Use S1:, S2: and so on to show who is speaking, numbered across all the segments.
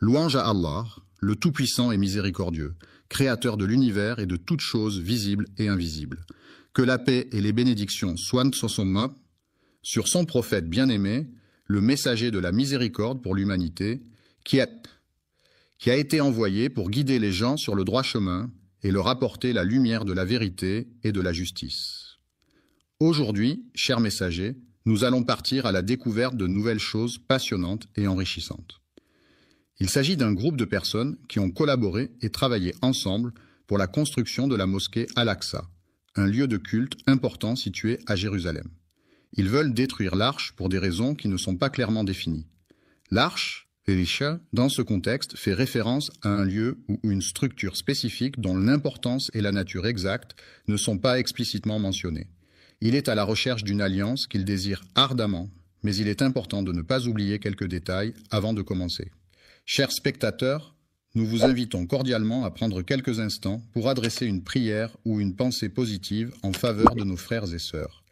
S1: Louange à Allah, le Tout-Puissant et Miséricordieux, Créateur de l'univers et de toutes choses visibles et invisibles. Que la paix et les bénédictions soient sur son nom, sur son prophète bien-aimé, le messager de la miséricorde pour l'humanité, qui a été envoyé pour guider les gens sur le droit chemin et leur apporter la lumière de la vérité et de la justice. Aujourd'hui, chers messagers, nous allons partir à la découverte de nouvelles choses passionnantes et enrichissantes. Il s'agit d'un groupe de personnes qui ont collaboré et travaillé ensemble pour la construction de la mosquée Al-Aqsa, un lieu de culte important situé à Jérusalem. Ils veulent détruire l'arche pour des raisons qui ne sont pas clairement définies. L'arche, Elisha, dans ce contexte, fait référence à un lieu ou une structure spécifique dont l'importance et la nature exacte ne sont pas explicitement mentionnées. Il est à la recherche d'une alliance qu'il désire ardemment, mais il est important de ne pas oublier quelques détails avant de commencer. Chers spectateurs, nous vous invitons cordialement à prendre quelques instants pour adresser une prière ou une pensée positive en faveur de nos frères et sœurs.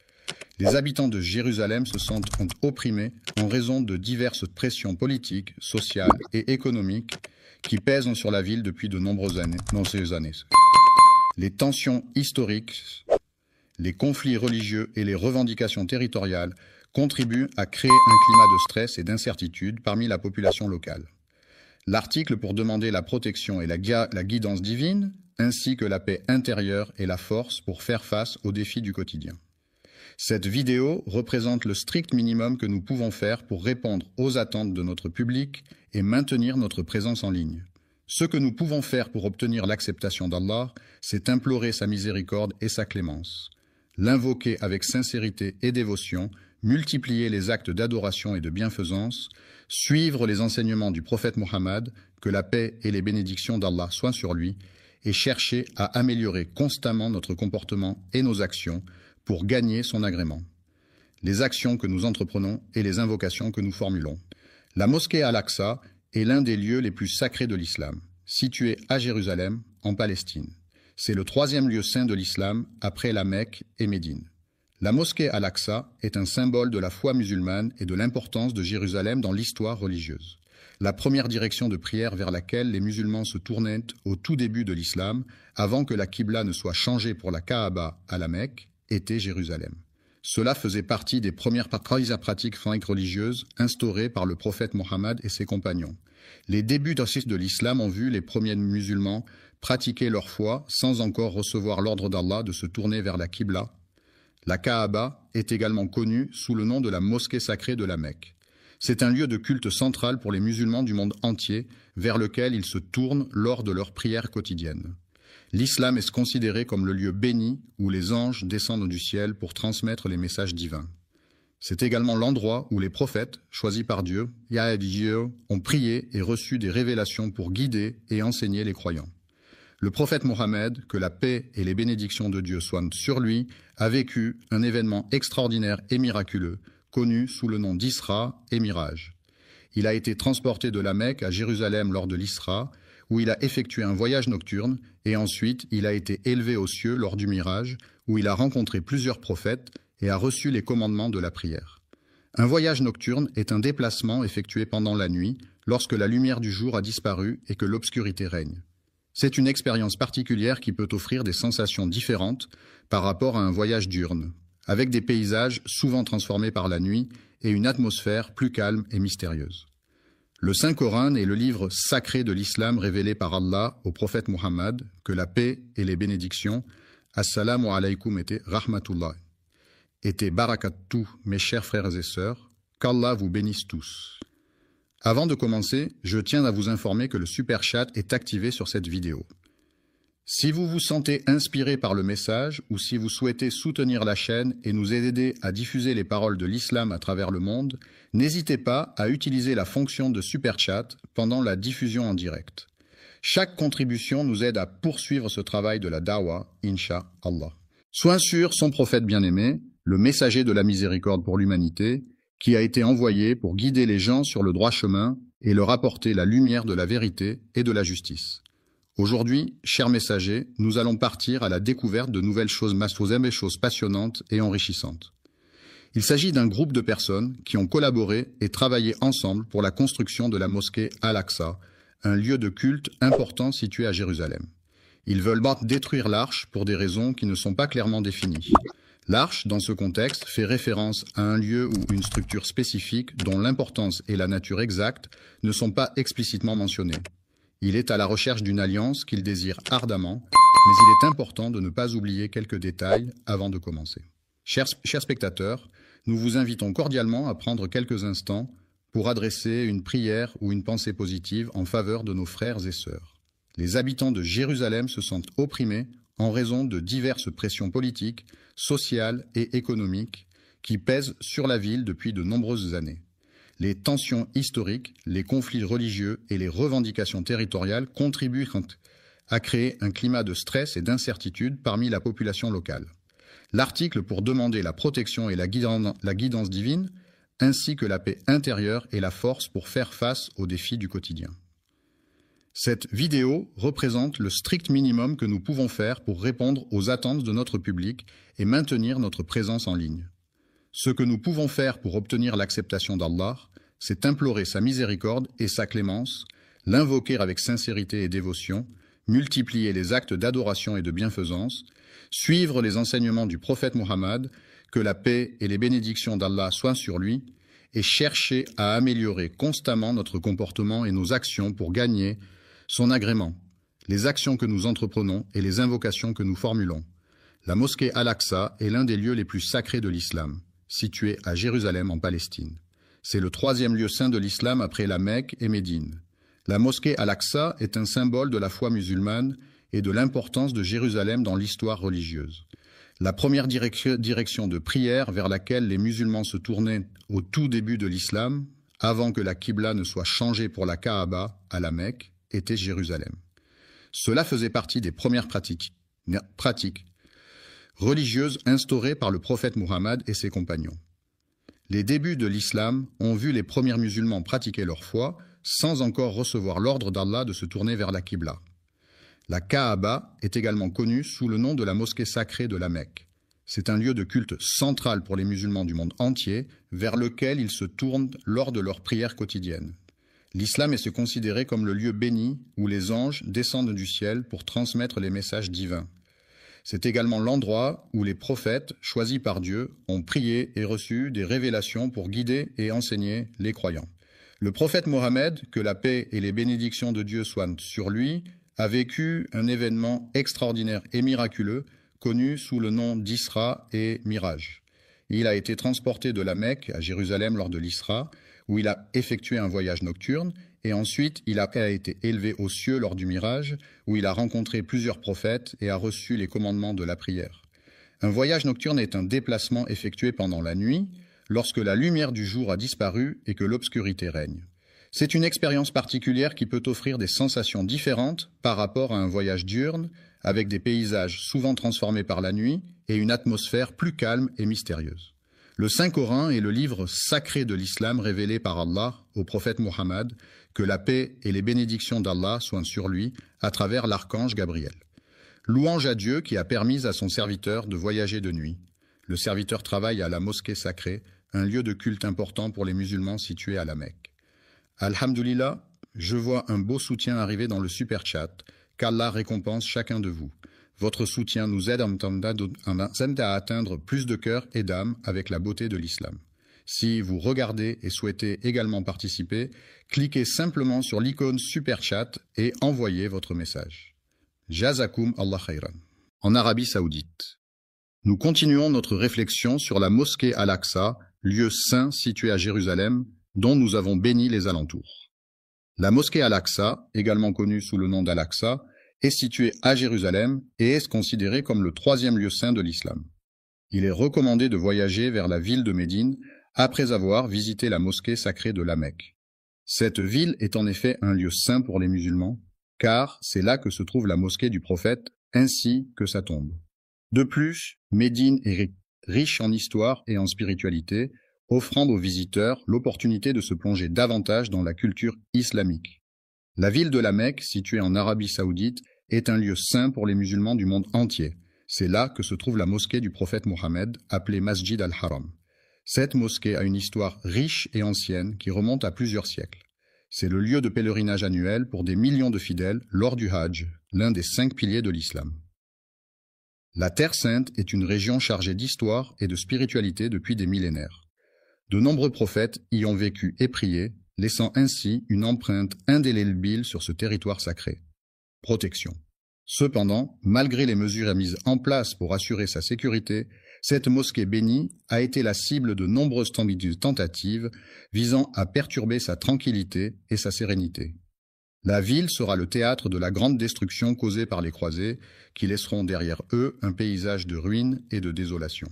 S1: Les habitants de Jérusalem se sentent opprimés en raison de diverses pressions politiques, sociales et économiques qui pèsent sur la ville depuis de nombreuses années. Les tensions historiques, les conflits religieux et les revendications territoriales contribuent à créer un climat de stress et d'incertitude parmi la population locale. L'article pour demander la protection et la guidance divine, ainsi que la paix intérieure et la force pour faire face aux défis du quotidien. Cette vidéo représente le strict minimum que nous pouvons faire pour répondre aux attentes de notre public et maintenir notre présence en ligne. Ce que nous pouvons faire pour obtenir l'acceptation d'Allah, c'est implorer sa miséricorde et sa clémence, l'invoquer avec sincérité et dévotion, multiplier les actes d'adoration et de bienfaisance, suivre les enseignements du prophète Mohammed, que la paix et les bénédictions d'Allah soient sur lui, et chercher à améliorer constamment notre comportement et nos actions pour gagner son agrément. Les actions que nous entreprenons et les invocations que nous formulons. La mosquée Al-Aqsa est l'un des lieux les plus sacrés de l'islam, situé à Jérusalem, en Palestine. C'est le 3e lieu saint de l'islam après la Mecque et Médine. La mosquée Al-Aqsa est un symbole de la foi musulmane et de l'importance de Jérusalem dans l'histoire religieuse. La première direction de prière vers laquelle les musulmans se tournaient au tout début de l'islam, avant que la Qibla ne soit changée pour la Kaaba à la Mecque, était Jérusalem. Cela faisait partie des premières pratiques religieuses instaurées par le prophète Mohammed et ses compagnons. Les débuts de l'islam ont vu les premiers musulmans pratiquer leur foi sans encore recevoir l'ordre d'Allah de se tourner vers la Qibla. La Kaaba est également connue sous le nom de la mosquée sacrée de la Mecque. C'est un lieu de culte central pour les musulmans du monde entier vers lequel ils se tournent lors de leurs prières quotidiennes. L'islam est considéré comme le lieu béni où les anges descendent du ciel pour transmettre les messages divins. C'est également l'endroit où les prophètes, choisis par Dieu, ont prié et reçu des révélations pour guider et enseigner les croyants. Le prophète Mohammed, que la paix et les bénédictions de Dieu soient sur lui, a vécu un événement extraordinaire et miraculeux, connu sous le nom d'Isra et Miraj. Il a été transporté de la Mecque à Jérusalem lors de l'Isra, où il a effectué un voyage nocturne, et ensuite il a été élevé aux cieux lors du Miraj, où il a rencontré plusieurs prophètes et a reçu les commandements de la prière. Un voyage nocturne est un déplacement effectué pendant la nuit, lorsque la lumière du jour a disparu et que l'obscurité règne. C'est une expérience particulière qui peut offrir des sensations différentes par rapport à un voyage diurne, avec des paysages souvent transformés par la nuit et une atmosphère plus calme et mystérieuse. Le Saint-Coran est le livre sacré de l'islam révélé par Allah au prophète Mohammed, que la paix et les bénédictions, assalamu alaykum et rahmatullah, et barakatuh, mes chers frères et sœurs, qu'Allah vous bénisse tous. Avant de commencer, je tiens à vous informer que le super chat est activé sur cette vidéo. Si vous vous sentez inspiré par le message ou si vous souhaitez soutenir la chaîne et nous aider à diffuser les paroles de l'islam à travers le monde, n'hésitez pas à utiliser la fonction de super chat pendant la diffusion en direct. Chaque contribution nous aide à poursuivre ce travail de la dawa, Inch'Allah. Soit sur son prophète bien-aimé, le messager de la miséricorde pour l'humanité, qui a été envoyé pour guider les gens sur le droit chemin et leur apporter la lumière de la vérité et de la justice. Aujourd'hui, chers messagers, nous allons partir à la découverte de nouvelles choses passionnantes et enrichissantes. Il s'agit d'un groupe de personnes qui ont collaboré et travaillé ensemble pour la construction de la mosquée Al-Aqsa, un lieu de culte important situé à Jérusalem. Ils veulent détruire l'arche pour des raisons qui ne sont pas clairement définies. L'arche, dans ce contexte, fait référence à un lieu ou une structure spécifique dont l'importance et la nature exacte ne sont pas explicitement mentionnées. Il est à la recherche d'une alliance qu'il désire ardemment, mais il est important de ne pas oublier quelques détails avant de commencer. Chers spectateurs, nous vous invitons cordialement à prendre quelques instants pour adresser une prière ou une pensée positive en faveur de nos frères et sœurs. Les habitants de Jérusalem se sentent opprimés en raison de diverses pressions politiques, sociales et économiques qui pèsent sur la ville depuis de nombreuses années. Les tensions historiques, les conflits religieux et les revendications territoriales contribuent à créer un climat de stress et d'incertitude parmi la population locale. L'article pour demander la protection et la guidance divine, ainsi que la paix intérieure et la force pour faire face aux défis du quotidien. Cette vidéo représente le strict minimum que nous pouvons faire pour répondre aux attentes de notre public et maintenir notre présence en ligne. Ce que nous pouvons faire pour obtenir l'acceptation d'Allah, c'est implorer sa miséricorde et sa clémence, l'invoquer avec sincérité et dévotion, multiplier les actes d'adoration et de bienfaisance, suivre les enseignements du prophète Mohammed, que la paix et les bénédictions d'Allah soient sur lui, et chercher à améliorer constamment notre comportement et nos actions pour gagner son agrément, les actions que nous entreprenons et les invocations que nous formulons. La mosquée Al-Aqsa est l'un des lieux les plus sacrés de l'islam, situé à Jérusalem en Palestine. C'est le troisième lieu saint de l'islam après la Mecque et Médine. La mosquée Al-Aqsa est un symbole de la foi musulmane et de l'importance de Jérusalem dans l'histoire religieuse. La première direction de prière vers laquelle les musulmans se tournaient au tout début de l'islam, avant que la Qibla ne soit changée pour la Kaaba à la Mecque, était Jérusalem. Cela faisait partie des premières pratiques religieuses instaurées par le prophète Muhammad et ses compagnons. Les débuts de l'islam ont vu les premiers musulmans pratiquer leur foi sans encore recevoir l'ordre d'Allah de se tourner vers la Qibla. La Kaaba est également connue sous le nom de la mosquée sacrée de la Mecque. C'est un lieu de culte central pour les musulmans du monde entier, vers lequel ils se tournent lors de leurs prières quotidiennes. L'islam est se considéré comme le lieu béni où les anges descendent du ciel pour transmettre les messages divins. C'est également l'endroit où les prophètes, choisis par Dieu, ont prié et reçu des révélations pour guider et enseigner les croyants. Le prophète Mohammed, que la paix et les bénédictions de Dieu soient sur lui, a vécu un événement extraordinaire et miraculeux, connu sous le nom d'Isra et Miraj. Il a été transporté de la Mecque à Jérusalem lors de l'Isra, où il a effectué un voyage nocturne, et ensuite il a été élevé aux cieux lors du Mirage, où il a rencontré plusieurs prophètes et a reçu les commandements de la prière. Un voyage nocturne est un déplacement effectué pendant la nuit, lorsque la lumière du jour a disparu et que l'obscurité règne. C'est une expérience particulière qui peut offrir des sensations différentes par rapport à un voyage diurne, avec des paysages souvent transformés par la nuit et une atmosphère plus calme et mystérieuse. Le Saint-Coran est le livre sacré de l'islam révélé par Allah au prophète Muhammad, que la paix et les bénédictions d'Allah soient sur lui à travers l'archange Gabriel. Louange à Dieu qui a permis à son serviteur de voyager de nuit. Le serviteur travaille à la mosquée sacrée, un lieu de culte important pour les musulmans situé à la Mecque. Alhamdulillah, je vois un beau soutien arriver dans le super chat, qu'Allah récompense chacun de vous. Votre soutien nous aide à atteindre plus de cœurs et d'âmes avec la beauté de l'islam. Si vous regardez et souhaitez également participer, cliquez simplement sur l'icône Super Chat et envoyez votre message. Jazakum Allah khayran. En Arabie Saoudite. Nous continuons notre réflexion sur la mosquée Al-Aqsa, lieu saint situé à Jérusalem, dont nous avons béni les alentours. La mosquée Al-Aqsa, également connue sous le nom d'Al-Aqsa, est située à Jérusalem et est considérée comme le troisième lieu saint de l'islam. Il est recommandé de voyager vers la ville de Médine après avoir visité la mosquée sacrée de la Mecque. Cette ville est en effet un lieu saint pour les musulmans, car c'est là que se trouve la mosquée du prophète ainsi que sa tombe. De plus, Médine est riche en histoire et en spiritualité, offrant aux visiteurs l'opportunité de se plonger davantage dans la culture islamique. La ville de la Mecque, située en Arabie Saoudite, est un lieu saint pour les musulmans du monde entier. C'est là que se trouve la mosquée du prophète Mohammed, appelée Masjid al-Haram. Cette mosquée a une histoire riche et ancienne qui remonte à plusieurs siècles. C'est le lieu de pèlerinage annuel pour des millions de fidèles lors du Hajj, l'un des 5 piliers de l'islam. La Terre Sainte est une région chargée d'histoire et de spiritualité depuis des millénaires. De nombreux prophètes y ont vécu et prié, laissant ainsi une empreinte indélébile sur ce territoire sacré. Protection. Cependant, malgré les mesures mises en place pour assurer sa sécurité, cette mosquée bénie a été la cible de nombreuses tentatives visant à perturber sa tranquillité et sa sérénité. La ville sera le théâtre de la grande destruction causée par les croisés, qui laisseront derrière eux un paysage de ruines et de désolation.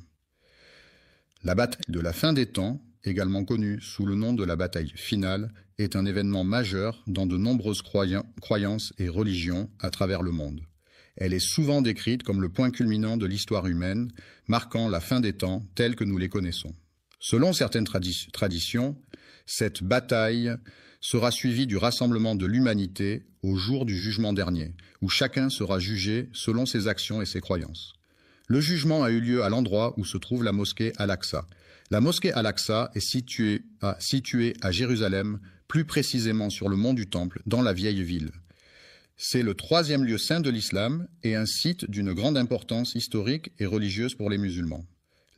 S1: La bataille de la fin des temps, également connue sous le nom de la bataille finale, est un événement majeur dans de nombreuses croyances et religions à travers le monde. Elle est souvent décrite comme le point culminant de l'histoire humaine, marquant la fin des temps tels que nous les connaissons. Selon certaines traditions, cette bataille sera suivie du rassemblement de l'humanité au jour du jugement dernier, où chacun sera jugé selon ses actions et ses croyances. Le jugement a eu lieu à l'endroit où se trouve la mosquée Al-Aqsa. La mosquée Al-Aqsa est située à Jérusalem, plus précisément sur le mont du Temple, dans la vieille ville. C'est le 3e lieu saint de l'islam et un site d'une grande importance historique et religieuse pour les musulmans.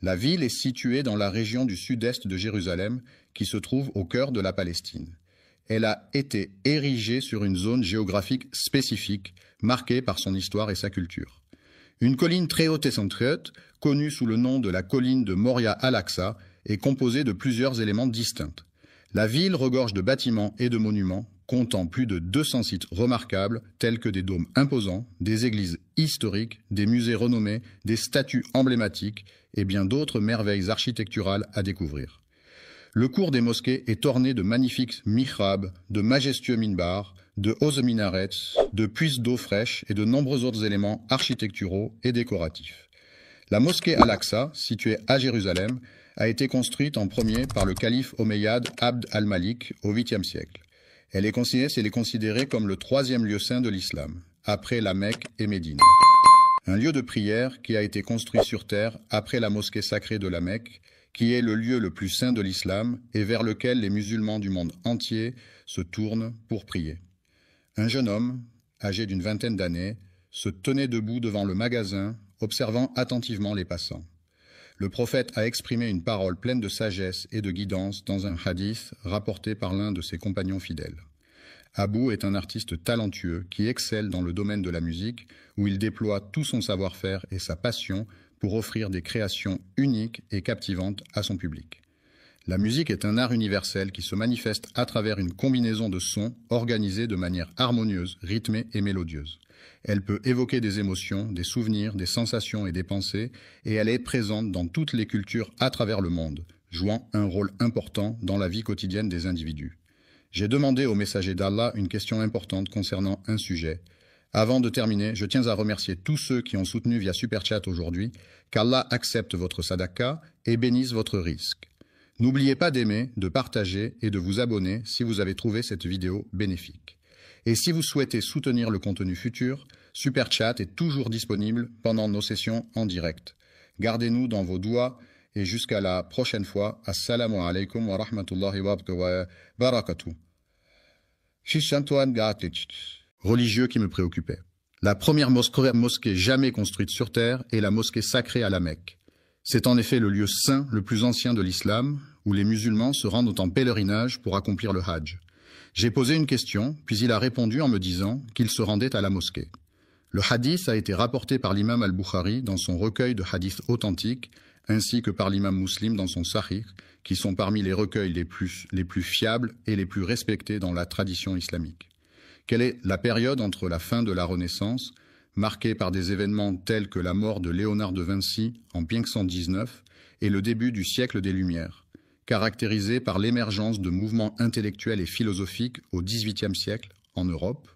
S1: La ville est située dans la région du sud-est de Jérusalem, qui se trouve au cœur de la Palestine. Elle a été érigée sur une zone géographique spécifique, marquée par son histoire et sa culture. Une colline très haute et centrieuse, connue sous le nom de la colline de Moria Al-Aqsa, est composée de plusieurs éléments distincts. La ville regorge de bâtiments et de monuments, comptant plus de 200 sites remarquables, tels que des dômes imposants, des églises historiques, des musées renommés, des statues emblématiques et bien d'autres merveilles architecturales à découvrir. Le cours des mosquées est orné de magnifiques mihrabs, de majestueux minbars, de hauts minarets, de puits d'eau fraîche et de nombreux autres éléments architecturaux et décoratifs. La mosquée Al-Aqsa, située à Jérusalem, a été construite en premier par le calife omeyyade Abd al-Malik au 8e siècle. Elle est considérée comme le 3e lieu saint de l'islam, après la Mecque et Médine. Un lieu de prière qui a été construit sur terre après la mosquée sacrée de la Mecque, qui est le lieu le plus saint de l'islam et vers lequel les musulmans du monde entier se tournent pour prier. Un jeune homme, âgé d'une vingtaine d'années, se tenait debout devant le magasin, observant attentivement les passants. Le prophète a exprimé une parole pleine de sagesse et de guidance dans un hadith rapporté par l'un de ses compagnons fidèles. Abou est un artiste talentueux qui excelle dans le domaine de la musique, où il déploie tout son savoir-faire et sa passion pour offrir des créations uniques et captivantes à son public. La musique est un art universel qui se manifeste à travers une combinaison de sons organisés de manière harmonieuse, rythmée et mélodieuse. Elle peut évoquer des émotions, des souvenirs, des sensations et des pensées, et elle est présente dans toutes les cultures à travers le monde, jouant un rôle important dans la vie quotidienne des individus. J'ai demandé au messager d'Allah une question importante concernant un sujet. Avant de terminer, je tiens à remercier tous ceux qui ont soutenu via Super Chat aujourd'hui, qu'Allah accepte votre sadaqa et bénisse votre risque. N'oubliez pas d'aimer, de partager et de vous abonner si vous avez trouvé cette vidéo bénéfique. Et si vous souhaitez soutenir le contenu futur, Super Chat est toujours disponible pendant nos sessions en direct. Gardez-nous dans vos doigts et jusqu'à la prochaine fois. Assalamu alaikum wa rahmatullahi wa barakatuh. Religieux qui me préoccupait. La première mosquée jamais construite sur terre est la mosquée sacrée à la Mecque. C'est en effet le lieu saint le plus ancien de l'islam, où les musulmans se rendent en pèlerinage pour accomplir le Hajj. J'ai posé une question, puis il a répondu en me disant qu'il se rendait à la mosquée. Le hadith a été rapporté par l'imam al-Bukhari dans son recueil de hadiths authentiques, ainsi que par l'imam Muslim dans son Sahih, qui sont parmi les recueils les plus fiables et les plus respectés dans la tradition islamique. Quelle est la période entre la fin de la Renaissance, marquée par des événements tels que la mort de Léonard de Vinci en 1519, et le début du siècle des Lumières, caractérisée par l'émergence de mouvements intellectuels et philosophiques au XVIIIe siècle en Europe?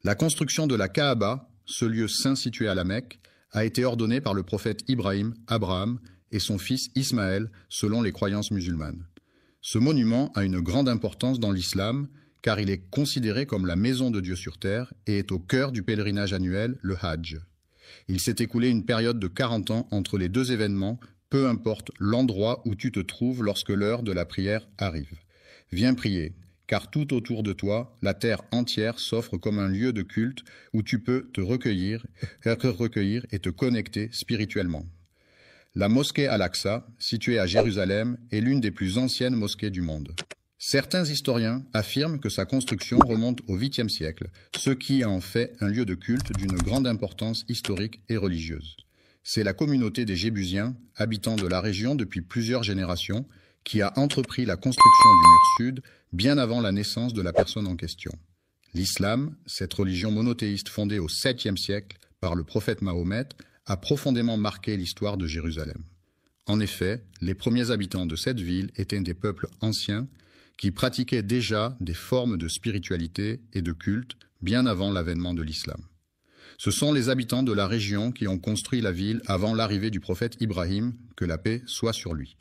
S1: La construction de la Kaaba, ce lieu saint situé à la Mecque, a été ordonnée par le prophète Ibrahim, Abraham et son fils Ismaël selon les croyances musulmanes. Ce monument a une grande importance dans l'islam car il est considéré comme la maison de Dieu sur terre et est au cœur du pèlerinage annuel, le Hajj. Il s'est écoulé une période de 40 ans entre les deux événements, peu importe l'endroit où tu te trouves lorsque l'heure de la prière arrive. Viens prier, car tout autour de toi, la terre entière s'offre comme un lieu de culte où tu peux te recueillir et te connecter spirituellement. La mosquée Al-Aqsa, située à Jérusalem, est l'une des plus anciennes mosquées du monde. Certains historiens affirment que sa construction remonte au 8e siècle, ce qui en fait un lieu de culte d'une grande importance historique et religieuse. C'est la communauté des Jébusiens, habitants de la région depuis plusieurs générations, qui a entrepris la construction du mur sud bien avant la naissance de la personne en question. L'islam, cette religion monothéiste fondée au 7e siècle par le prophète Mahomet, a profondément marqué l'histoire de Jérusalem. En effet, les premiers habitants de cette ville étaient des peuples anciens qui pratiquaient déjà des formes de spiritualité et de culte bien avant l'avènement de l'islam. Ce sont les habitants de la région qui ont construit la ville avant l'arrivée du prophète Ibrahim, que la paix soit sur lui.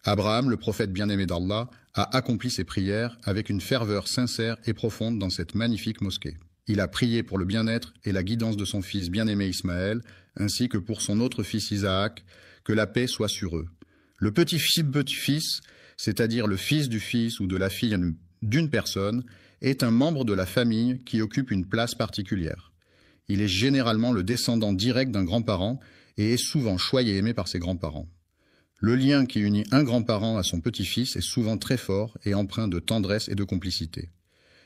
S1: Abraham, le prophète bien-aimé d'Allah, a accompli ses prières avec une ferveur sincère et profonde dans cette magnifique mosquée. Il a prié pour le bien-être et la guidance de son fils bien-aimé Ismaël, ainsi que pour son autre fils Isaac, que la paix soit sur eux. Le petit-fils, c'est-à-dire le fils du fils ou de la fille d'une personne, est un membre de la famille qui occupe une place particulière. Il est généralement le descendant direct d'un grand-parent et est souvent choyé et aimé par ses grands-parents. Le lien qui unit un grand-parent à son petit-fils est souvent très fort et empreint de tendresse et de complicité.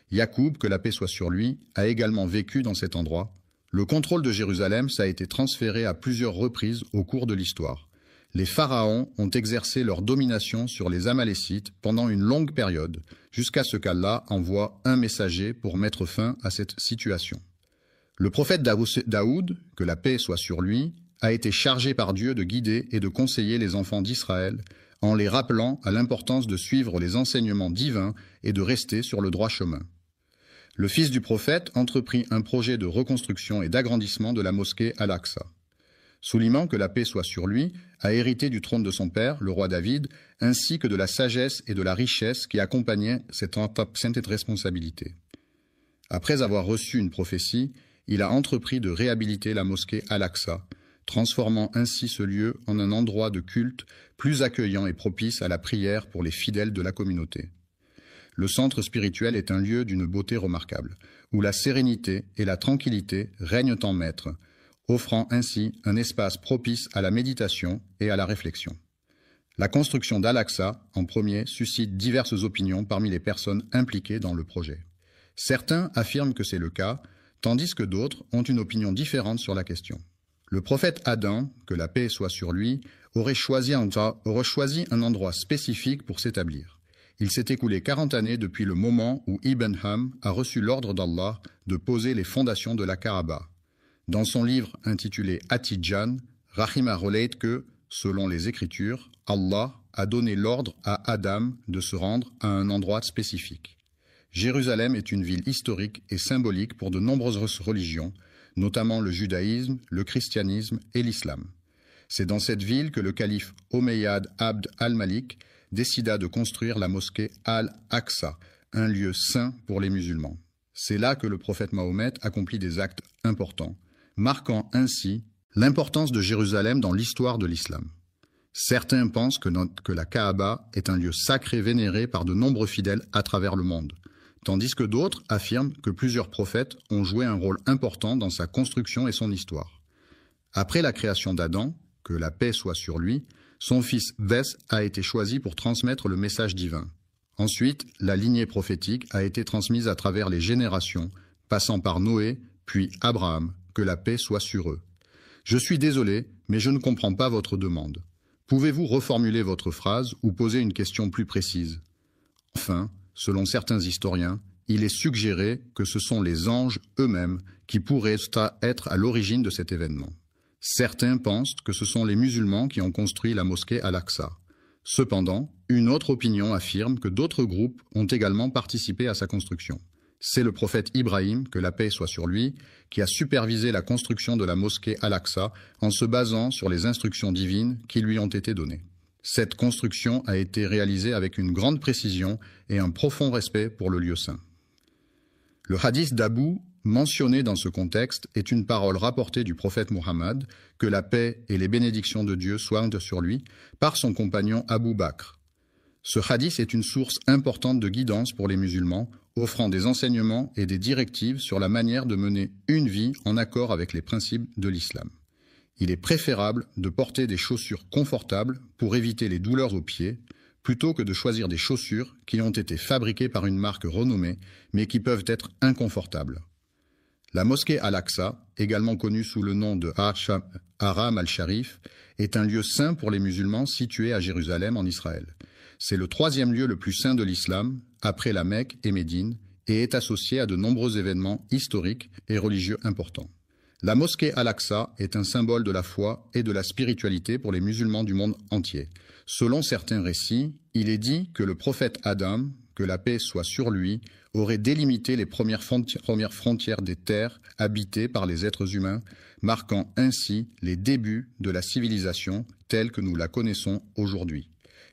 S1: Yacoub, que la paix soit sur lui, a également vécu dans cet endroit. Le contrôle de Jérusalem a été transféré à plusieurs reprises au cours de l'histoire. Les pharaons ont exercé leur domination sur les Amalécites pendant une longue période, jusqu'à ce qu'Allah envoie un messager pour mettre fin à cette situation. Le prophète Daoud, que la paix soit sur lui, a été chargé par Dieu de guider et de conseiller les enfants d'Israël, en les rappelant à l'importance de suivre les enseignements divins et de rester sur le droit chemin. Le fils du prophète entreprit un projet de reconstruction et d'agrandissement de la mosquée Al-Aqsa. Sulayman, que la paix soit sur lui, a hérité du trône de son père, le roi David, ainsi que de la sagesse et de la richesse qui accompagnaient cette responsabilité. Après avoir reçu une prophétie, il a entrepris de réhabiliter la mosquée Al-Aqsa, transformant ainsi ce lieu en un endroit de culte plus accueillant et propice à la prière pour les fidèles de la communauté. Le centre spirituel est un lieu d'une beauté remarquable, où la sérénité et la tranquillité règnent en maître, offrant ainsi un espace propice à la méditation et à la réflexion. La construction d'Al-Aqsa, en premier, suscite diverses opinions parmi les personnes impliquées dans le projet. Certains affirment que c'est le cas, tandis que d'autres ont une opinion différente sur la question. Le prophète Adam, que la paix soit sur lui, aurait choisi un endroit spécifique pour s'établir. Il s'est écoulé 40 années depuis le moment où Ibn Ham a reçu l'ordre d'Allah de poser les fondations de la Kaaba. Dans son livre intitulé At-Tidjan, Rahima relate que, selon les Écritures, Allah a donné l'ordre à Adam de se rendre à un endroit spécifique. Jérusalem est une ville historique et symbolique pour de nombreuses religions, notamment le judaïsme, le christianisme et l'islam. C'est dans cette ville que le calife Omeyyad Abd al-Malik décida de construire la mosquée Al-Aqsa, un lieu saint pour les musulmans. C'est là que le prophète Mahomet accomplit des actes importants, marquant ainsi l'importance de Jérusalem dans l'histoire de l'islam. Certains pensent que la Kaaba est un lieu sacré vénéré par de nombreux fidèles à travers le monde, tandis que d'autres affirment que plusieurs prophètes ont joué un rôle important dans sa construction et son histoire. Après la création d'Adam, que la paix soit sur lui, son fils Bès a été choisi pour transmettre le message divin. Ensuite, la lignée prophétique a été transmise à travers les générations, passant par Noé, puis Abraham, que la paix soit sur eux. Je suis désolé, mais je ne comprends pas votre demande. Pouvez-vous reformuler votre phrase ou poser une question plus précise? Enfin, selon certains historiens, il est suggéré que ce sont les anges eux-mêmes qui pourraient être à l'origine de cet événement. Certains pensent que ce sont les musulmans qui ont construit la mosquée Al-Aqsa. Cependant, une autre opinion affirme que d'autres groupes ont également participé à sa construction. C'est le prophète Ibrahim, que la paix soit sur lui, qui a supervisé la construction de la mosquée Al-Aqsa en se basant sur les instructions divines qui lui ont été données. Cette construction a été réalisée avec une grande précision et un profond respect pour le lieu saint. Le hadith d'Abu, mentionné dans ce contexte, est une parole rapportée du prophète Muhammad, que la paix et les bénédictions de Dieu soient sur lui, par son compagnon Abu Bakr. Ce hadith est une source importante de guidance pour les musulmans, offrant des enseignements et des directives sur la manière de mener une vie en accord avec les principes de l'islam. Il est préférable de porter des chaussures confortables pour éviter les douleurs aux pieds, plutôt que de choisir des chaussures qui ont été fabriquées par une marque renommée, mais qui peuvent être inconfortables. La mosquée Al-Aqsa, également connue sous le nom de Haram al-Sharif, est un lieu saint pour les musulmans situé à Jérusalem en Israël. C'est le troisième lieu le plus saint de l'islam, après la Mecque et Médine, et est associé à de nombreux événements historiques et religieux importants. La mosquée Al-Aqsa est un symbole de la foi et de la spiritualité pour les musulmans du monde entier. Selon certains récits, il est dit que le prophète Adam, que la paix soit sur lui, aurait délimité les premières frontières des terres habitées par les êtres humains, marquant ainsi les débuts de la civilisation telle que nous la connaissons aujourd'hui.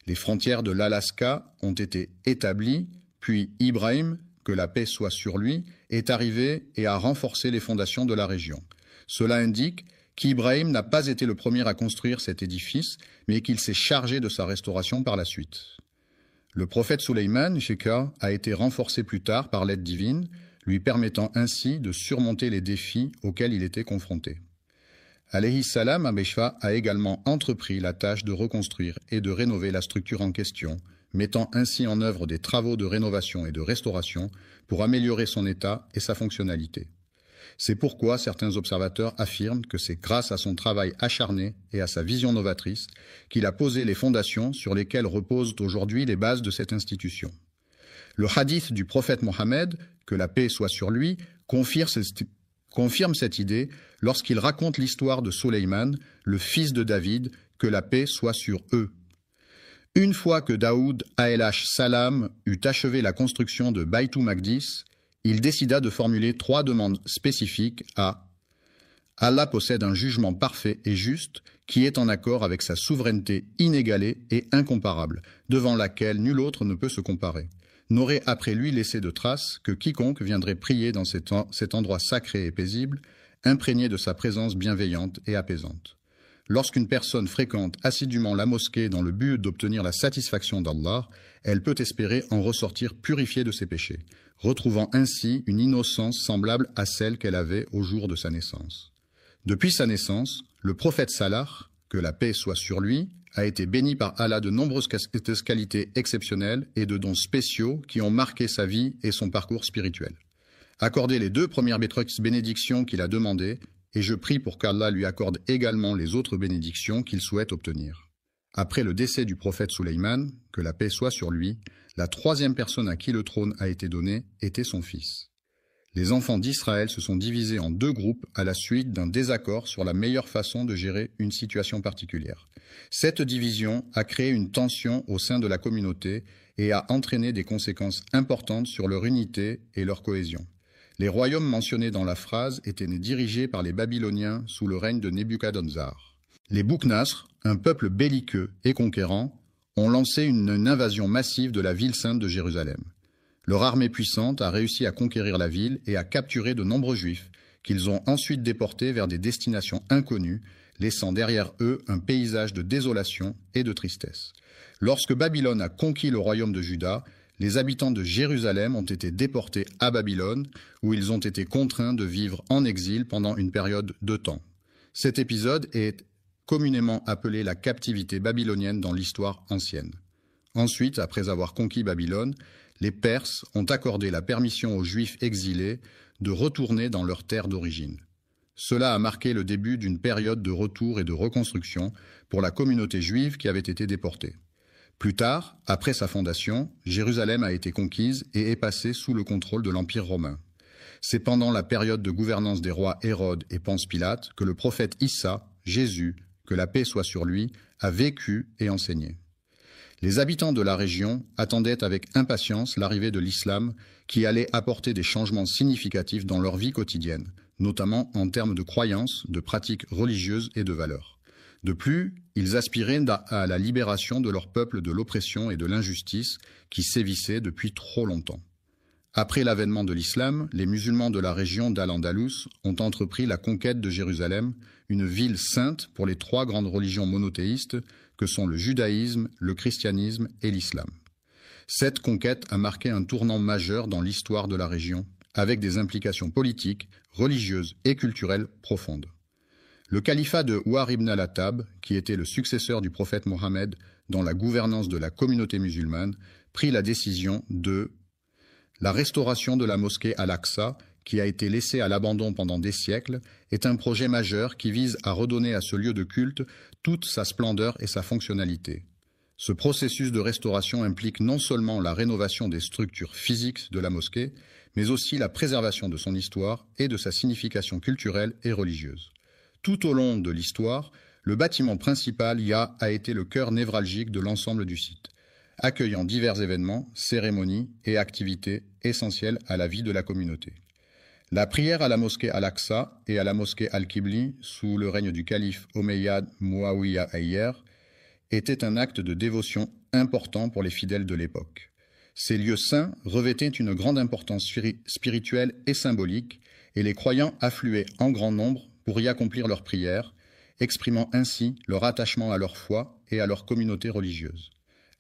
S1: Les frontières de l'Alaska ont été établies, puis Ibrahim, que la paix soit sur lui, est arrivé et a renforcé les fondations de la région. Cela indique qu'Ibrahim n'a pas été le premier à construire cet édifice, mais qu'il s'est chargé de sa restauration par la suite. Le prophète Sulayman, Sheka, a été renforcé plus tard par l'aide divine, lui permettant ainsi de surmonter les défis auxquels il était confronté. Alayhi salam Abeshfa a également entrepris la tâche de reconstruire et de rénover la structure en question, mettant ainsi en œuvre des travaux de rénovation et de restauration pour améliorer son état et sa fonctionnalité. C'est pourquoi certains observateurs affirment que c'est grâce à son travail acharné et à sa vision novatrice qu'il a posé les fondations sur lesquelles reposent aujourd'hui les bases de cette institution. Le hadith du prophète Mohammed, que la paix soit sur lui, confirme cette idée lorsqu'il raconte l'histoire de Sulayman, le fils de David, que la paix soit sur eux. Une fois que Daoud alayhi salam eut achevé la construction de Baytul Maqdis, il décida de formuler 3 demandes spécifiques à Allah possède un jugement parfait et juste qui est en accord avec sa souveraineté inégalée et incomparable, devant laquelle nul autre ne peut se comparer. N'aurait après lui laissé de traces que quiconque viendrait prier dans cet endroit sacré et paisible, imprégné de sa présence bienveillante et apaisante. Lorsqu'une personne fréquente assidûment la mosquée dans le but d'obtenir la satisfaction d'Allah, elle peut espérer en ressortir purifiée de ses péchés, retrouvant ainsi une innocence semblable à celle qu'elle avait au jour de sa naissance. Depuis sa naissance, le prophète Salah, que la paix soit sur lui, a été béni par Allah de nombreuses qualités exceptionnelles et de dons spéciaux qui ont marqué sa vie et son parcours spirituel. Accordez les 2 premières bénédictions qu'il a demandées, et je prie pour qu'Allah lui accorde également les autres bénédictions qu'il souhaite obtenir. Après le décès du prophète Sulayman, que la paix soit sur lui, la 3e personne à qui le trône a été donné était son fils. Les enfants d'Israël se sont divisés en 2 groupes à la suite d'un désaccord sur la meilleure façon de gérer une situation particulière. Cette division a créé une tension au sein de la communauté et a entraîné des conséquences importantes sur leur unité et leur cohésion. Les royaumes mentionnés dans la phrase étaient dirigés par les Babyloniens sous le règne de Nebuchadnezzar. Les Boukhnas, un peuple belliqueux et conquérant, ont lancé une invasion massive de la ville sainte de Jérusalem. Leur armée puissante a réussi à conquérir la ville et à capturer de nombreux juifs, qu'ils ont ensuite déportés vers des destinations inconnues, laissant derrière eux un paysage de désolation et de tristesse. Lorsque Babylone a conquis le royaume de Juda, les habitants de Jérusalem ont été déportés à Babylone, où ils ont été contraints de vivre en exil pendant une période de temps. Cet épisode est communément appelé la captivité babylonienne dans l'histoire ancienne. Ensuite, après avoir conquis Babylone, les Perses ont accordé la permission aux Juifs exilés de retourner dans leur terre d'origine. Cela a marqué le début d'une période de retour et de reconstruction pour la communauté juive qui avait été déportée. Plus tard, après sa fondation, Jérusalem a été conquise et est passée sous le contrôle de l'Empire romain. C'est pendant la période de gouvernance des rois Hérode et Ponce Pilate que le prophète Issa, Jésus, que la paix soit sur lui, a vécu et enseigné. Les habitants de la région attendaient avec impatience l'arrivée de l'islam qui allait apporter des changements significatifs dans leur vie quotidienne, notamment en termes de croyances, de pratiques religieuses et de valeurs. De plus, ils aspiraient à la libération de leur peuple de l'oppression et de l'injustice qui sévissaient depuis trop longtemps. Après l'avènement de l'islam, les musulmans de la région d'Al-Andalus ont entrepris la conquête de Jérusalem, une ville sainte pour les 3 grandes religions monothéistes que sont le judaïsme, le christianisme et l'islam. Cette conquête a marqué un tournant majeur dans l'histoire de la région, avec des implications politiques, religieuses et culturelles profondes. Le califat de Ouar ibn al-Attab, qui était le successeur du prophète Mohammed dans la gouvernance de la communauté musulmane, prit la décision de la restauration de la mosquée Al-Aqsa, qui a été laissée à l'abandon pendant des siècles, est un projet majeur qui vise à redonner à ce lieu de culte toute sa splendeur et sa fonctionnalité. Ce processus de restauration implique non seulement la rénovation des structures physiques de la mosquée, mais aussi la préservation de son histoire et de sa signification culturelle et religieuse. Tout au long de l'histoire, le bâtiment principal a été le cœur névralgique de l'ensemble du site, accueillant divers événements, cérémonies et activités essentielles à la vie de la communauté. La prière à la mosquée Al-Aqsa et à la mosquée Al-Qibli, sous le règne du calife Omeyyade Muawiyya Ayyer, était un acte de dévotion important pour les fidèles de l'époque. Ces lieux saints revêtaient une grande importance spirituelle et symbolique, et les croyants affluaient en grand nombre pour y accomplir leurs prières, exprimant ainsi leur attachement à leur foi et à leur communauté religieuse.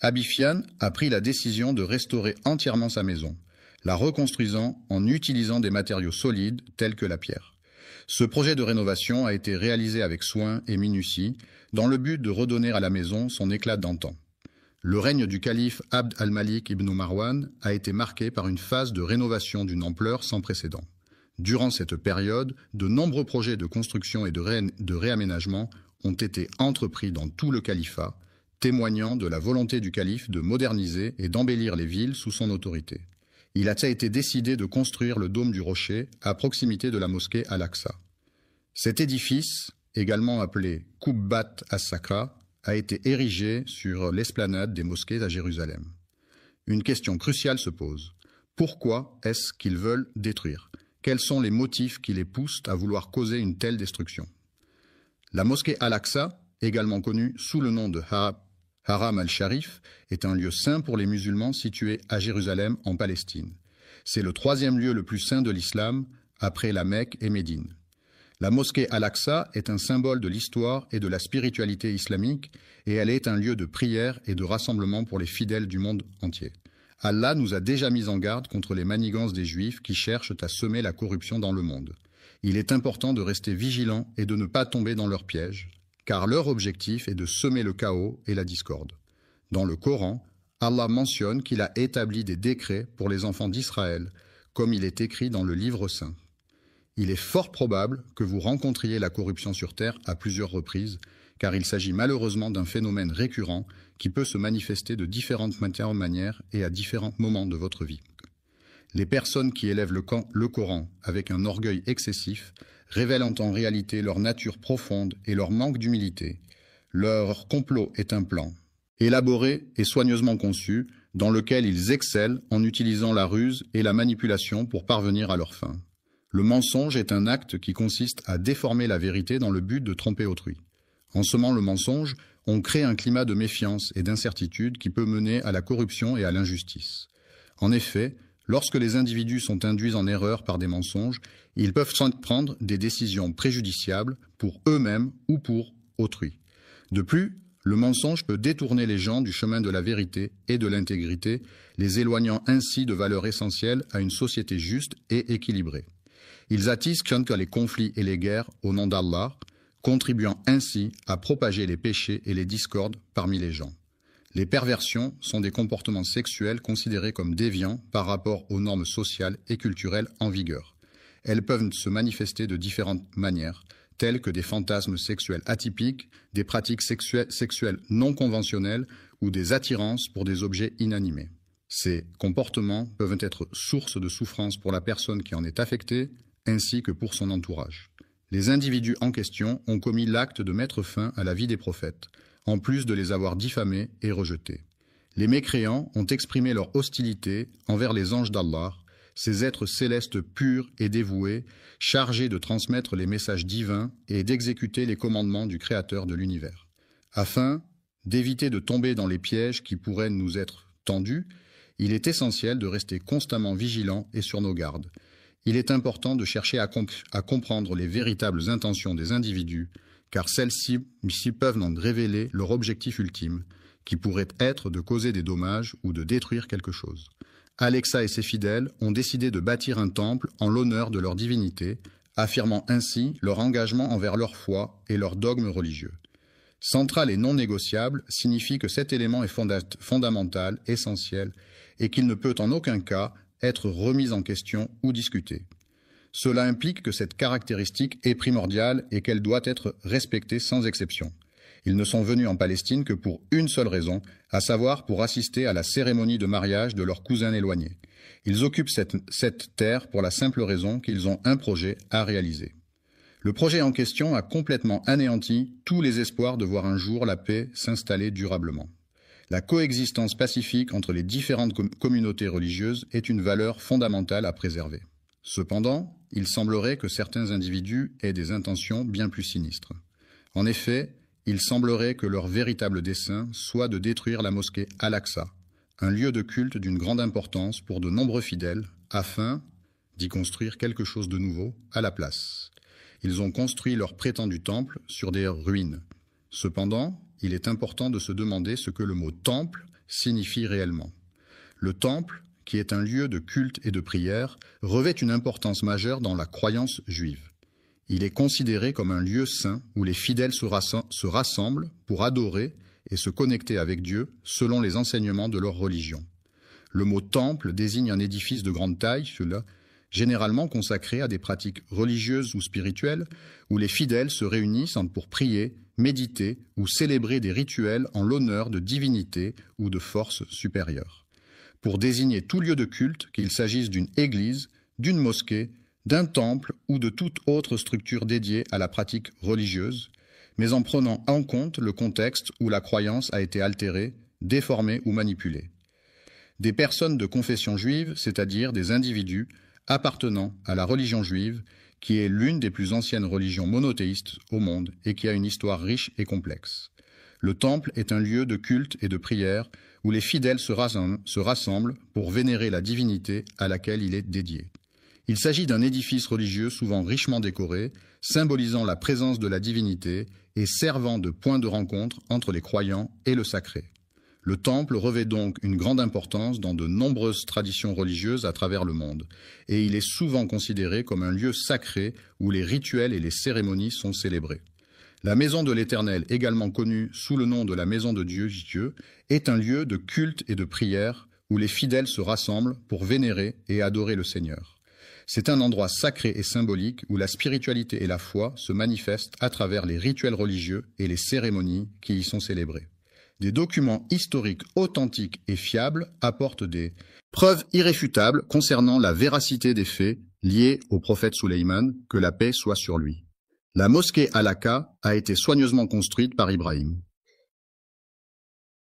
S1: Abifian a pris la décision de restaurer entièrement sa maison, la reconstruisant en utilisant des matériaux solides tels que la pierre. Ce projet de rénovation a été réalisé avec soin et minutie, dans le but de redonner à la maison son éclat d'antan. Le règne du calife Abd al-Malik ibn Marwan a été marqué par une phase de rénovation d'une ampleur sans précédent. Durant cette période, de nombreux projets de construction et de réaménagement ont été entrepris dans tout le califat, témoignant de la volonté du calife de moderniser et d'embellir les villes sous son autorité. Il a été décidé de construire le dôme du rocher à proximité de la mosquée Al-Aqsa. Cet édifice, également appelé Qubbat as-Sakra, a été érigé sur l'esplanade des mosquées à Jérusalem. Une question cruciale se pose. Pourquoi est-ce qu'ils veulent détruire? Quels sont les motifs qui les poussent à vouloir causer une telle destruction? La mosquée Al-Aqsa, également connue sous le nom de Haram al-Sharif, est un lieu saint pour les musulmans situé à Jérusalem en Palestine. C'est le troisième lieu le plus saint de l'islam, après la Mecque et Médine. La mosquée Al-Aqsa est un symbole de l'histoire et de la spiritualité islamique, et elle est un lieu de prière et de rassemblement pour les fidèles du monde entier. Allah nous a déjà mis en garde contre les manigances des Juifs qui cherchent à semer la corruption dans le monde. Il est important de rester vigilant et de ne pas tomber dans leurs pièges, car leur objectif est de semer le chaos et la discorde. Dans le Coran, Allah mentionne qu'il a établi des décrets pour les enfants d'Israël, comme il est écrit dans le livre saint. Il est fort probable que vous rencontriez la corruption sur Terre à plusieurs reprises, car il s'agit malheureusement d'un phénomène récurrent qui peut se manifester de différentes manières et à différents moments de votre vie. Les personnes qui élèvent le Coran avec un orgueil excessif révèlent en réalité leur nature profonde et leur manque d'humilité. Leur complot est un plan, élaboré et soigneusement conçu, dans lequel ils excellent en utilisant la ruse et la manipulation pour parvenir à leur fin. Le mensonge est un acte qui consiste à déformer la vérité dans le but de tromper autrui. En semant le mensonge, on crée un climat de méfiance et d'incertitude qui peut mener à la corruption et à l'injustice. En effet, lorsque les individus sont induits en erreur par des mensonges, ils peuvent prendre des décisions préjudiciables pour eux-mêmes ou pour autrui. De plus, le mensonge peut détourner les gens du chemin de la vérité et de l'intégrité, les éloignant ainsi de valeurs essentielles à une société juste et équilibrée. Ils attisent les conflits et les guerres au nom d'Allah, contribuant ainsi à propager les péchés et les discordes parmi les gens. Les perversions sont des comportements sexuels considérés comme déviants par rapport aux normes sociales et culturelles en vigueur. Elles peuvent se manifester de différentes manières, telles que des fantasmes sexuels atypiques, des pratiques sexuelles non conventionnelles ou des attirances pour des objets inanimés. Ces comportements peuvent être source de souffrance pour la personne qui en est affectée, ainsi que pour son entourage. Les individus en question ont commis l'acte de mettre fin à la vie des prophètes, en plus de les avoir diffamés et rejetés. Les mécréants ont exprimé leur hostilité envers les anges d'Allah, ces êtres célestes purs et dévoués, chargés de transmettre les messages divins et d'exécuter les commandements du Créateur de l'univers. Afin d'éviter de tomber dans les pièges qui pourraient nous être tendus, il est essentiel de rester constamment vigilant et sur nos gardes. Il est important de chercher à comprendre les véritables intentions des individus, car celles-ci peuvent en révéler leur objectif ultime, qui pourrait être de causer des dommages ou de détruire quelque chose. Alexa et ses fidèles ont décidé de bâtir un temple en l'honneur de leur divinité, affirmant ainsi leur engagement envers leur foi et leur dogme religieux. Central et non négociable signifie que cet élément est fondamental, essentiel, et qu'il ne peut en aucun cas être remis en question ou discuté. Cela implique que cette caractéristique est primordiale et qu'elle doit être respectée sans exception. Ils ne sont venus en Palestine que pour une seule raison, à savoir pour assister à la cérémonie de mariage de leur cousin éloigné. Ils occupent cette terre pour la simple raison qu'ils ont un projet à réaliser. Le projet en question a complètement anéanti tous les espoirs de voir un jour la paix s'installer durablement. La coexistence pacifique entre les différentes communautés religieuses est une valeur fondamentale à préserver. Cependant, il semblerait que certains individus aient des intentions bien plus sinistres. En effet, il semblerait que leur véritable dessein soit de détruire la mosquée Al-Aqsa, un lieu de culte d'une grande importance pour de nombreux fidèles, afin d'y construire quelque chose de nouveau à la place. Ils ont construit leur prétendu temple sur des ruines. Cependant, il est important de se demander ce que le mot « temple » signifie réellement. Le temple, qui est un lieu de culte et de prière, revêt une importance majeure dans la croyance juive. Il est considéré comme un lieu saint où les fidèles se rassemblent pour adorer et se connecter avec Dieu selon les enseignements de leur religion. Le mot « temple » désigne un édifice de grande taille, généralement consacré à des pratiques religieuses ou spirituelles, où les fidèles se réunissent pour prier, méditer ou célébrer des rituels en l'honneur de divinités ou de forces supérieures. Pour désigner tout lieu de culte, qu'il s'agisse d'une église, d'une mosquée, d'un temple ou de toute autre structure dédiée à la pratique religieuse, mais en prenant en compte le contexte où la croyance a été altérée, déformée ou manipulée. Des personnes de confession juive, c'est-à-dire des individus appartenant à la religion juive, qui est l'une des plus anciennes religions monothéistes au monde et qui a une histoire riche et complexe. Le temple est un lieu de culte et de prière où les fidèles se rassemblent pour vénérer la divinité à laquelle il est dédié. Il s'agit d'un édifice religieux souvent richement décoré, symbolisant la présence de la divinité et servant de point de rencontre entre les croyants et le sacré. Le temple revêt donc une grande importance dans de nombreuses traditions religieuses à travers le monde, et il est souvent considéré comme un lieu sacré où les rituels et les cérémonies sont célébrés. La maison de l'Éternel, également connue sous le nom de la maison de Dieu, est un lieu de culte et de prière où les fidèles se rassemblent pour vénérer et adorer le Seigneur. C'est un endroit sacré et symbolique où la spiritualité et la foi se manifestent à travers les rituels religieux et les cérémonies qui y sont célébrées. Des documents historiques authentiques et fiables apportent des preuves irréfutables concernant la véracité des faits liés au prophète Sulayman, que la paix soit sur lui. La mosquée Al-Aqsa a été soigneusement construite par Ibrahim,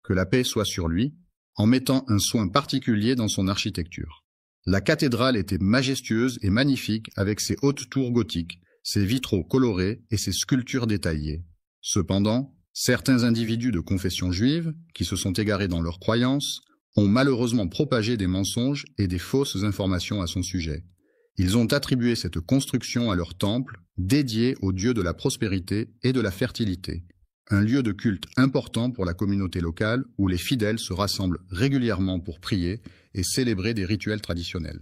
S1: que la paix soit sur lui, en mettant un soin particulier dans son architecture. La cathédrale était majestueuse et magnifique avec ses hautes tours gothiques, ses vitraux colorés et ses sculptures détaillées. Cependant, certains individus de confession juive, qui se sont égarés dans leurs croyances, ont malheureusement propagé des mensonges et des fausses informations à son sujet. Ils ont attribué cette construction à leur temple, dédié au dieu de la prospérité et de la fertilité, un lieu de culte important pour la communauté locale où les fidèles se rassemblent régulièrement pour prier et célébrer des rituels traditionnels.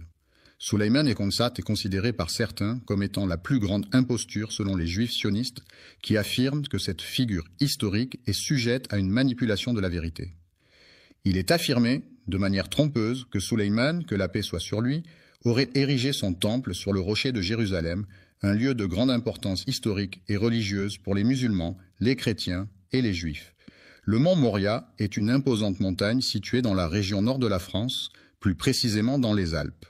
S1: Sulayman et Khonsat est considéré par certains comme étant la plus grande imposture selon les juifs sionistes qui affirment que cette figure historique est sujette à une manipulation de la vérité. Il est affirmé, de manière trompeuse, que Sulayman, que la paix soit sur lui, aurait érigé son temple sur le rocher de Jérusalem, un lieu de grande importance historique et religieuse pour les musulmans, les chrétiens et les juifs. Le mont Moria est une imposante montagne située dans la région nord de la France, plus précisément dans les Alpes.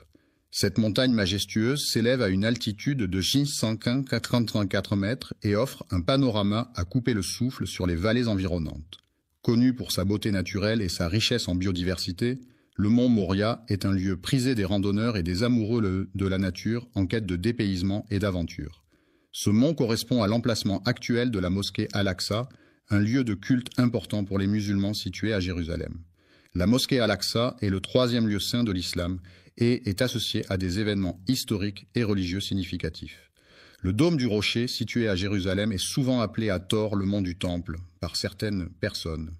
S1: Cette montagne majestueuse s'élève à une altitude de 684 mètres et offre un panorama à couper le souffle sur les vallées environnantes. Connu pour sa beauté naturelle et sa richesse en biodiversité, le mont Moria est un lieu prisé des randonneurs et des amoureux de la nature en quête de dépaysement et d'aventure. Ce mont correspond à l'emplacement actuel de la mosquée Al-Aqsa, un lieu de culte important pour les musulmans situé à Jérusalem. La mosquée Al-Aqsa est le troisième lieu saint de l'islam et est associé à des événements historiques et religieux significatifs. Le dôme du rocher, situé à Jérusalem, est souvent appelé à tort le mont du Temple par certaines personnes.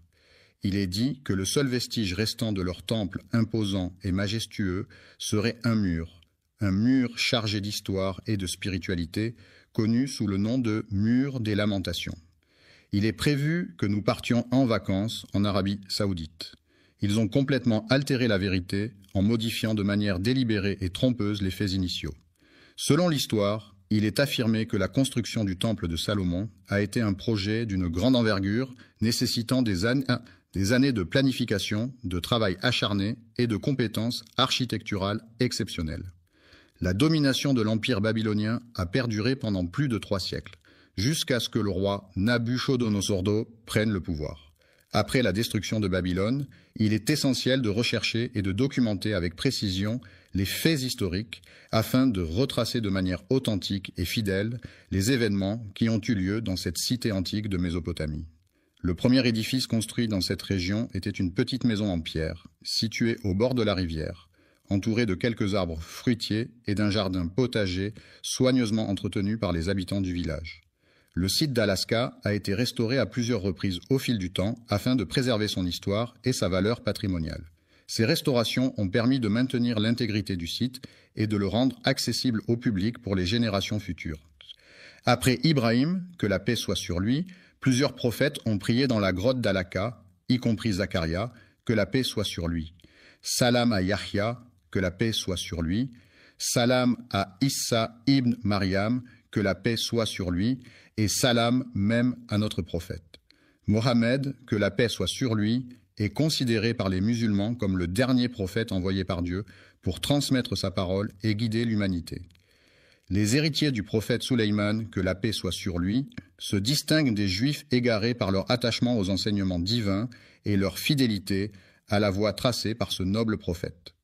S1: il est dit que le seul vestige restant de leur temple imposant et majestueux serait un mur chargé d'histoire et de spiritualité, connu sous le nom de mur des lamentations. Il est prévu que nous partions en vacances en Arabie Saoudite. Ils ont complètement altéré la vérité en modifiant de manière délibérée et trompeuse les faits initiaux. Selon l'histoire, il est affirmé que la construction du temple de Salomon a été un projet d'une grande envergure nécessitant des années de planification, de travail acharné et de compétences architecturales exceptionnelles. La domination de l'empire babylonien a perduré pendant plus de 3 siècles, jusqu'à ce que le roi Nabuchodonosor II prenne le pouvoir. Après la destruction de Babylone, il est essentiel de rechercher et de documenter avec précision les faits historiques afin de retracer de manière authentique et fidèle les événements qui ont eu lieu dans cette cité antique de Mésopotamie. Le premier édifice construit dans cette région était une petite maison en pierre, située au bord de la rivière, entourée de quelques arbres fruitiers et d'un jardin potager soigneusement entretenu par les habitants du village. Le site d'Alaska a été restauré à plusieurs reprises au fil du temps afin de préserver son histoire et sa valeur patrimoniale. Ces restaurations ont permis de maintenir l'intégrité du site et de le rendre accessible au public pour les générations futures. Après Ibrahim, que la paix soit sur lui, plusieurs prophètes ont prié dans la grotte d'Alaka, y compris Zacharia, que la paix soit sur lui. Salam à Yahya, que la paix soit sur lui. Salam à Issa ibn Mariam, que la paix soit sur lui, et salam même à notre prophète. Mohammed, que la paix soit sur lui, est considéré par les musulmans comme le dernier prophète envoyé par Dieu pour transmettre sa parole et guider l'humanité. Les héritiers du prophète Sulayman, que la paix soit sur lui, se distinguent des Juifs égarés par leur attachement aux enseignements divins et leur fidélité à la voie tracée par ce noble prophète.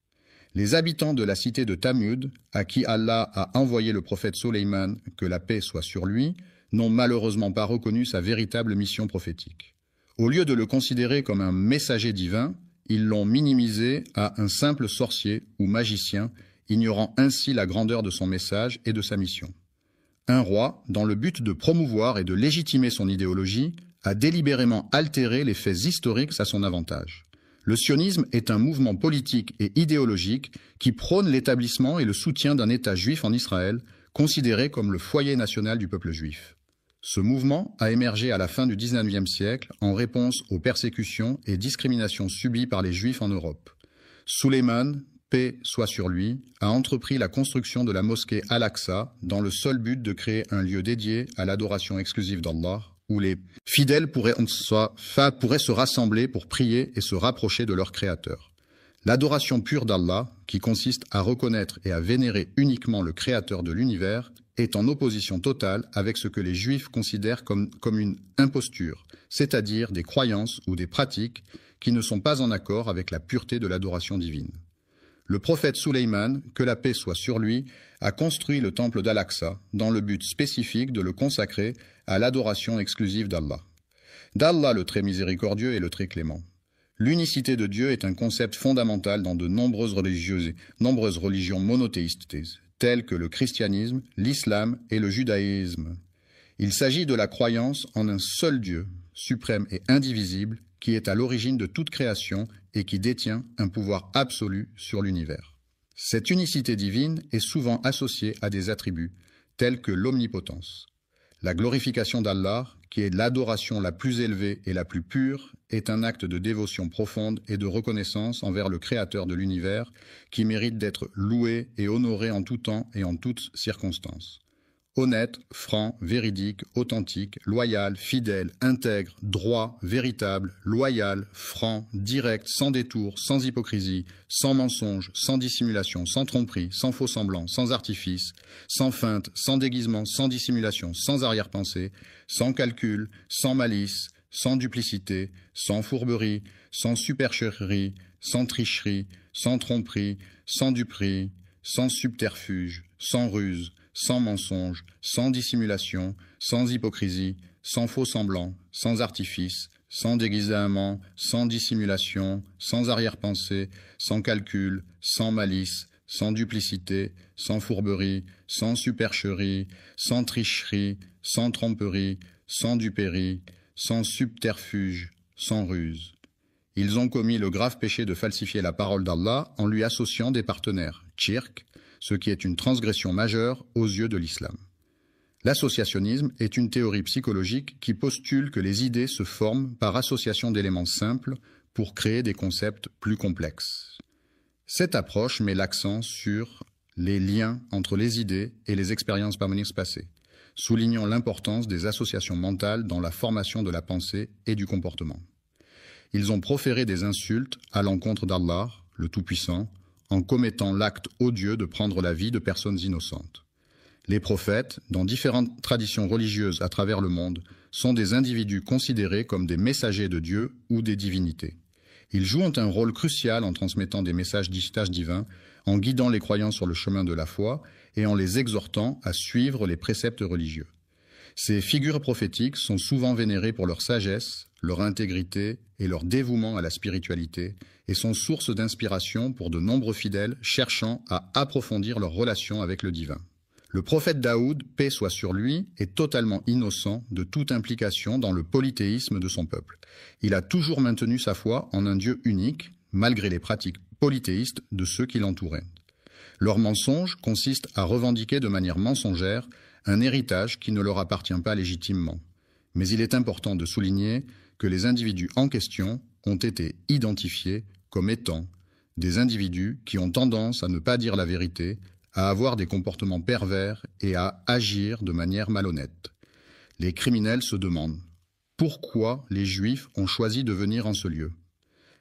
S1: Les habitants de la cité de Tamud, à qui Allah a envoyé le prophète Sulayman, que la paix soit sur lui, n'ont malheureusement pas reconnu sa véritable mission prophétique. Au lieu de le considérer comme un messager divin, ils l'ont minimisé à un simple sorcier ou magicien, ignorant ainsi la grandeur de son message et de sa mission. Un roi, dans le but de promouvoir et de légitimer son idéologie, a délibérément altéré les faits historiques à son avantage. Le sionisme est un mouvement politique et idéologique qui prône l'établissement et le soutien d'un État juif en Israël, considéré comme le foyer national du peuple juif. Ce mouvement a émergé à la fin du XIXe siècle en réponse aux persécutions et discriminations subies par les Juifs en Europe. Sulayman, paix soit sur lui, a entrepris la construction de la mosquée Al-Aqsa dans le seul but de créer un lieu dédié à l'adoration exclusive d'Allah, où les fidèles pourraient se rassembler pour prier et se rapprocher de leur Créateur. L'adoration pure d'Allah, qui consiste à reconnaître et à vénérer uniquement le Créateur de l'univers, est en opposition totale avec ce que les Juifs considèrent comme une imposture, c'est-à-dire des croyances ou des pratiques qui ne sont pas en accord avec la pureté de l'adoration divine. Le prophète Sulayman, que la paix soit sur lui, a construit le temple d'Al-Aqsa dans le but spécifique de le consacrer à l'adoration exclusive d'Allah. D'Allah le très miséricordieux et le très clément. L'unicité de Dieu est un concept fondamental dans de nombreuses religions monothéistes, telles que le christianisme, l'islam et le judaïsme. Il s'agit de la croyance en un seul Dieu, suprême et indivisible, qui est à l'origine de toute création et qui détient un pouvoir absolu sur l'univers. Cette unicité divine est souvent associée à des attributs, tels que l'omnipotence. La glorification d'Allah, qui est l'adoration la plus élevée et la plus pure, est un acte de dévotion profonde et de reconnaissance envers le Créateur de l'univers, qui mérite d'être loué et honoré en tout temps et en toutes circonstances. Honnête, franc, véridique, authentique, loyal, fidèle, intègre, droit, véritable, loyal, franc, direct, sans détour, sans hypocrisie, sans mensonge, sans dissimulation, sans tromperie, sans faux semblant, sans artifice, sans feinte, sans déguisement, sans dissimulation, sans arrière-pensée, sans calcul, sans malice, sans duplicité, sans fourberie, sans supercherie, sans tricherie, sans tromperie, sans duperie, sans subterfuge, sans ruse, sans mensonge, sans dissimulation, sans hypocrisie, sans faux semblant, sans artifice, sans déguisement, sans dissimulation, sans arrière-pensée, sans calcul, sans malice, sans duplicité, sans fourberie, sans supercherie, sans tricherie, sans tromperie, sans duperie, sans subterfuge, sans ruse. Ils ont commis le grave péché de falsifier la parole d'Allah en lui associant des partenaires, shirk, ce qui est une transgression majeure aux yeux de l'islam. L'associationnisme est une théorie psychologique qui postule que les idées se forment par association d'éléments simples pour créer des concepts plus complexes. Cette approche met l'accent sur les liens entre les idées et les expériences harmonieuses passées, soulignant l'importance des associations mentales dans la formation de la pensée et du comportement. Ils ont proféré des insultes à l'encontre d'Allah, le Tout-Puissant, en commettant l'acte odieux de prendre la vie de personnes innocentes. Les prophètes, dans différentes traditions religieuses à travers le monde, sont des individus considérés comme des messagers de Dieu ou des divinités. Ils jouent un rôle crucial en transmettant des messages divins, en guidant les croyants sur le chemin de la foi et en les exhortant à suivre les préceptes religieux. Ces figures prophétiques sont souvent vénérées pour leur sagesse, leur intégrité et leur dévouement à la spiritualité et sont source d'inspiration pour de nombreux fidèles cherchant à approfondir leur relation avec le divin. Le prophète Daoud, paix soit sur lui, est totalement innocent de toute implication dans le polythéisme de son peuple. Il a toujours maintenu sa foi en un Dieu unique, malgré les pratiques polythéistes de ceux qui l'entouraient. Leur mensonge consiste à revendiquer de manière mensongère un héritage qui ne leur appartient pas légitimement. Mais il est important de souligner que les individus en question ont été identifiés comme étant des individus qui ont tendance à ne pas dire la vérité, à avoir des comportements pervers et à agir de manière malhonnête. Les criminels se demandent pourquoi les Juifs ont choisi de venir en ce lieu.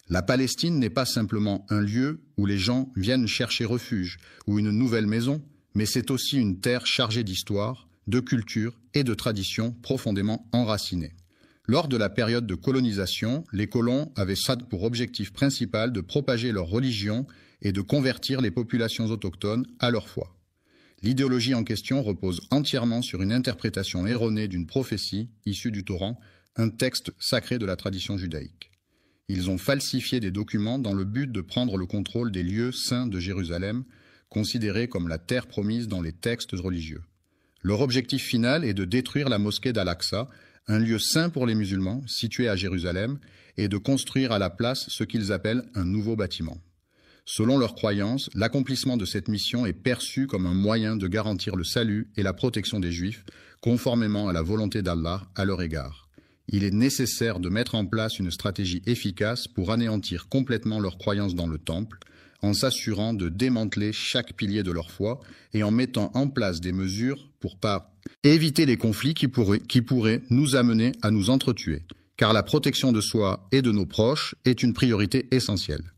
S1: La Palestine n'est pas simplement un lieu où les gens viennent chercher refuge ou une nouvelle maison, mais c'est aussi une terre chargée d'histoire, de culture et de traditions profondément enracinées. Lors de la période de colonisation, les colons avaient pour objectif principal de propager leur religion et de convertir les populations autochtones à leur foi. L'idéologie en question repose entièrement sur une interprétation erronée d'une prophétie issue du Coran, un texte sacré de la tradition judaïque. Ils ont falsifié des documents dans le but de prendre le contrôle des lieux saints de Jérusalem, considérés comme la terre promise dans les textes religieux. Leur objectif final est de détruire la mosquée d'Al-Aqsa, un lieu saint pour les musulmans, situé à Jérusalem, et de construire à la place ce qu'ils appellent un nouveau bâtiment. Selon leurs croyances, l'accomplissement de cette mission est perçu comme un moyen de garantir le salut et la protection des Juifs, conformément à la volonté d'Allah à leur égard. Il est nécessaire de mettre en place une stratégie efficace pour anéantir complètement leurs croyances dans le temple, en s'assurant de démanteler chaque pilier de leur foi et en mettant en place des mesures pour éviter les conflits qui pourraient nous amener à nous entretuer, car la protection de soi et de nos proches est une priorité essentielle.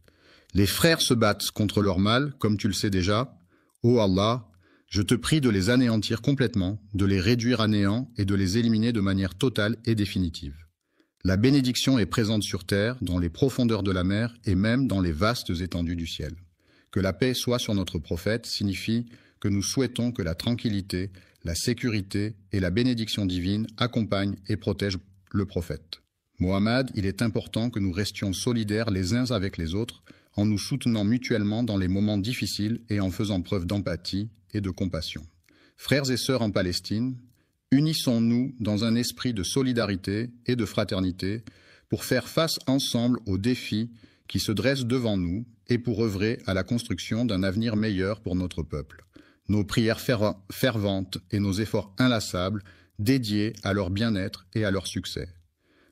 S1: Les frères se battent contre leur mal, comme tu le sais déjà. Ô Allah, je te prie de les anéantir complètement, de les réduire à néant et de les éliminer de manière totale et définitive. La bénédiction est présente sur terre, dans les profondeurs de la mer et même dans les vastes étendues du ciel. Que la paix soit sur notre prophète signifie que nous souhaitons que la tranquillité, la sécurité et la bénédiction divine accompagnent et protègent le prophète. Mohammed, il est important que nous restions solidaires les uns avec les autres, en nous soutenant mutuellement dans les moments difficiles et en faisant preuve d'empathie et de compassion. Frères et sœurs en Palestine, unissons-nous dans un esprit de solidarité et de fraternité pour faire face ensemble aux défis qui se dressent devant nous et pour œuvrer à la construction d'un avenir meilleur pour notre peuple. Nos prières ferventes et nos efforts inlassables dédiés à leur bien-être et à leur succès.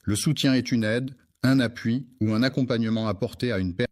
S1: Le soutien est une aide, un appui ou un accompagnement apporté à une personne